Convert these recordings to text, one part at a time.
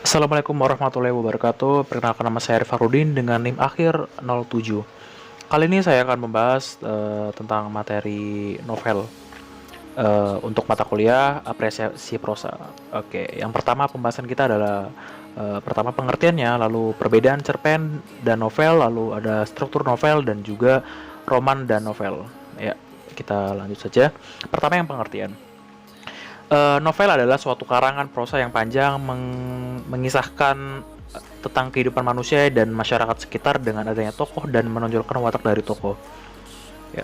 Assalamualaikum warahmatullahi wabarakatuh. Perkenalkan, nama saya Rifarudin dengan NIM akhir 07. Kali ini saya akan membahas tentang materi novel untuk mata kuliah apresiasi prosa. Oke, yang pertama pembahasan kita adalah pertama pengertiannya, lalu perbedaan cerpen dan novel, lalu ada struktur novel dan juga roman dan novel. Ya, kita lanjut saja. Pertama yang pengertian. Novel adalah suatu karangan prosa yang panjang mengisahkan tentang kehidupan manusia dan masyarakat sekitar dengan adanya tokoh dan menonjolkan watak dari tokoh. Ya.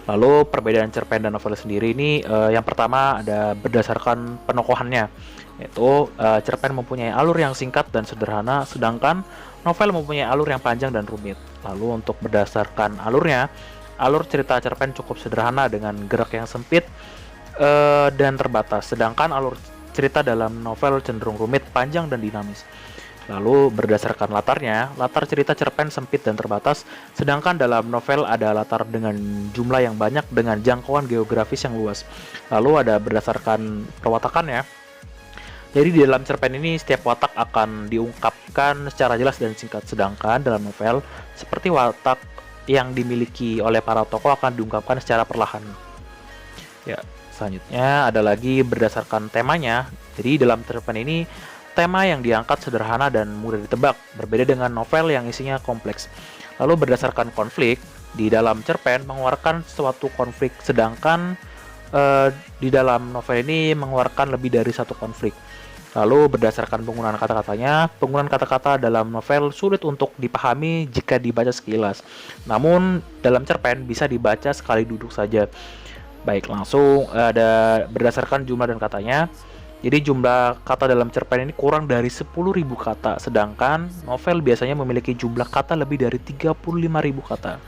Lalu perbedaan cerpen dan novel sendiri ini yang pertama ada berdasarkan penokohannya, yaitu cerpen mempunyai alur yang singkat dan sederhana, sedangkan novel mempunyai alur yang panjang dan rumit. Lalu untuk berdasarkan alurnya, alur cerita cerpen cukup sederhana dengan gerak yang sempit dan terbatas, sedangkan alur cerita dalam novel cenderung rumit, panjang, dan dinamis. Lalu berdasarkan latarnya, latar cerita cerpen sempit dan terbatas, sedangkan dalam novel ada latar dengan jumlah yang banyak dengan jangkauan geografis yang luas. Lalu ada berdasarkan perwatakannya. Jadi di dalam cerpen ini setiap watak akan diungkapkan secara jelas dan singkat, sedangkan dalam novel seperti watak yang dimiliki oleh para tokoh akan diungkapkan secara perlahan. Ya, selanjutnya ada lagi berdasarkan temanya. Jadi dalam cerpen ini tema yang diangkat sederhana dan mudah ditebak, berbeda dengan novel yang isinya kompleks. Lalu berdasarkan konflik, di dalam cerpen mengeluarkan suatu konflik, sedangkan di dalam novel ini mengeluarkan lebih dari satu konflik. Lalu berdasarkan penggunaan kata-katanya, penggunaan kata-kata dalam novel sulit untuk dipahami jika dibaca sekilas. Namun dalam cerpen bisa dibaca sekali duduk saja. Baik, langsung ada berdasarkan jumlah dan katanya. Jadi jumlah kata dalam cerpen ini kurang dari 10.000 kata, sedangkan novel biasanya memiliki jumlah kata lebih dari 35.000 kata.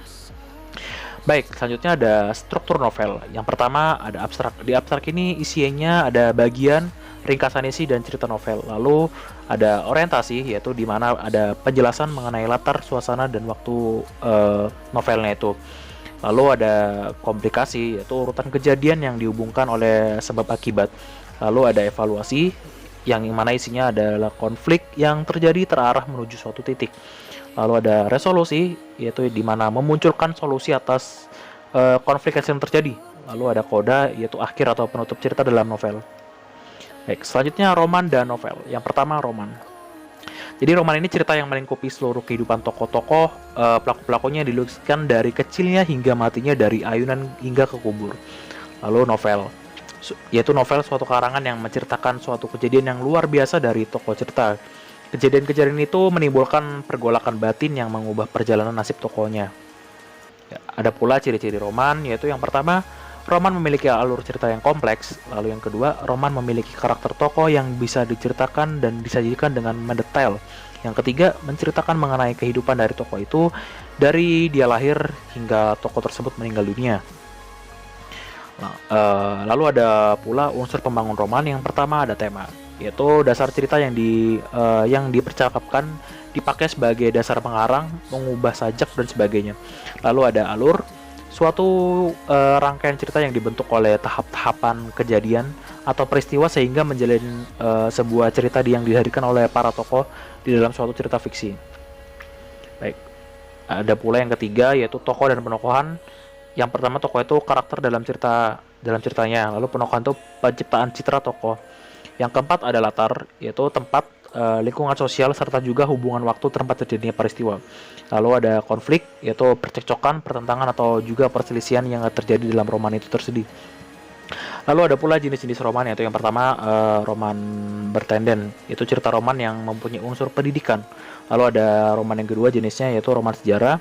Baik, selanjutnya ada struktur novel. Yang pertama ada abstrak. Di abstrak ini isinya ada bagian, ringkasan isi, dan cerita novel. Lalu ada orientasi, yaitu di mana ada penjelasan mengenai latar, suasana, dan waktu novelnya itu. Lalu ada komplikasi, yaitu urutan kejadian yang dihubungkan oleh sebab akibat. Lalu ada evaluasi, yang mana isinya adalah konflik yang terjadi terarah menuju suatu titik. Lalu ada resolusi, yaitu di mana memunculkan solusi atas konflik yang terjadi. Lalu ada koda, yaitu akhir atau penutup cerita dalam novel. Baik, selanjutnya roman dan novel. Yang pertama roman. Jadi roman ini cerita yang melingkupi seluruh kehidupan tokoh-tokoh, pelaku-pelakunya dilukiskan dari kecilnya hingga matinya, dari ayunan hingga ke kubur. Lalu novel, yaitu novel suatu karangan yang menceritakan suatu kejadian yang luar biasa dari tokoh cerita. Kejadian-kejadian itu menimbulkan pergolakan batin yang mengubah perjalanan nasib tokohnya. Ya, ada pula ciri-ciri roman, yaitu yang pertama, roman memiliki alur cerita yang kompleks. Lalu yang kedua, roman memiliki karakter tokoh yang bisa diceritakan dan disajikan dengan mendetail. Yang ketiga, menceritakan mengenai kehidupan dari tokoh itu dari dia lahir hingga tokoh tersebut meninggal dunia. Nah, lalu ada pula unsur pembangun roman. Yang pertama ada tema, yaitu dasar cerita yang dipercakapkan dipakai sebagai dasar pengarang, mengubah sajak dan sebagainya. Lalu ada alur, suatu rangkaian cerita yang dibentuk oleh tahap-tahapan kejadian atau peristiwa sehingga menjalin sebuah cerita yang dihadirkan oleh para tokoh di dalam suatu cerita fiksi. Baik, ada pula yang ketiga, yaitu tokoh dan penokohan. Yang pertama, tokoh itu karakter dalam ceritanya, lalu penokohan itu penciptaan citra tokoh. Yang keempat ada latar, yaitu tempat, lingkungan sosial, serta juga hubungan waktu tempat terjadinya peristiwa. Lalu ada konflik, yaitu percekcokan, pertentangan, atau juga perselisihan yang terjadi dalam roman itu tersendiri. Lalu ada pula jenis-jenis roman, yaitu yang pertama roman bertenden, yaitu cerita roman yang mempunyai unsur pendidikan. Lalu ada roman yang kedua jenisnya, yaitu roman sejarah,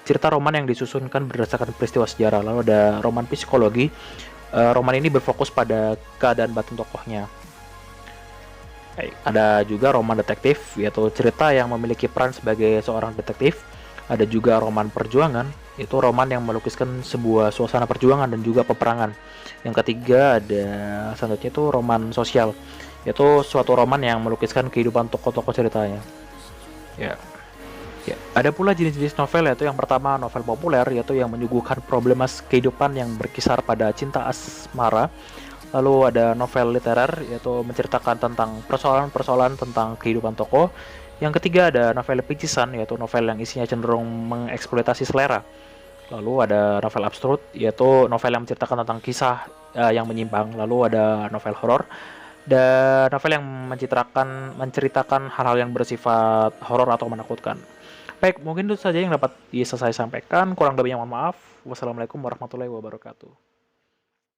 cerita roman yang disusunkan berdasarkan peristiwa sejarah. Lalu ada roman psikologi, roman ini berfokus pada keadaan batin tokohnya. Ada juga roman detektif, yaitu cerita yang memiliki peran sebagai seorang detektif. Ada juga roman perjuangan, yaitu roman yang melukiskan sebuah suasana perjuangan dan juga peperangan. Yang ketiga ada selanjutnya itu roman sosial, yaitu suatu roman yang melukiskan kehidupan tokoh-tokoh ceritanya. Ya. Ya, ada pula jenis-jenis novel, yaitu yang pertama novel populer, yaitu yang menyuguhkan problema kehidupan yang berkisar pada cinta asmara. Lalu ada novel literer, yaitu menceritakan tentang persoalan-persoalan tentang kehidupan tokoh. Yang ketiga ada novel picisan, yaitu novel yang isinya cenderung mengeksploitasi selera. Lalu ada novel absurd, yaitu novel yang menceritakan tentang kisah yang menyimpang. Lalu ada novel horor, dan novel yang menceritakan hal-hal yang bersifat horor atau menakutkan. Baik, mungkin itu saja yang dapat bisa saya sampaikan. Kurang lebihnya mohon maaf. Wassalamualaikum warahmatullahi wabarakatuh.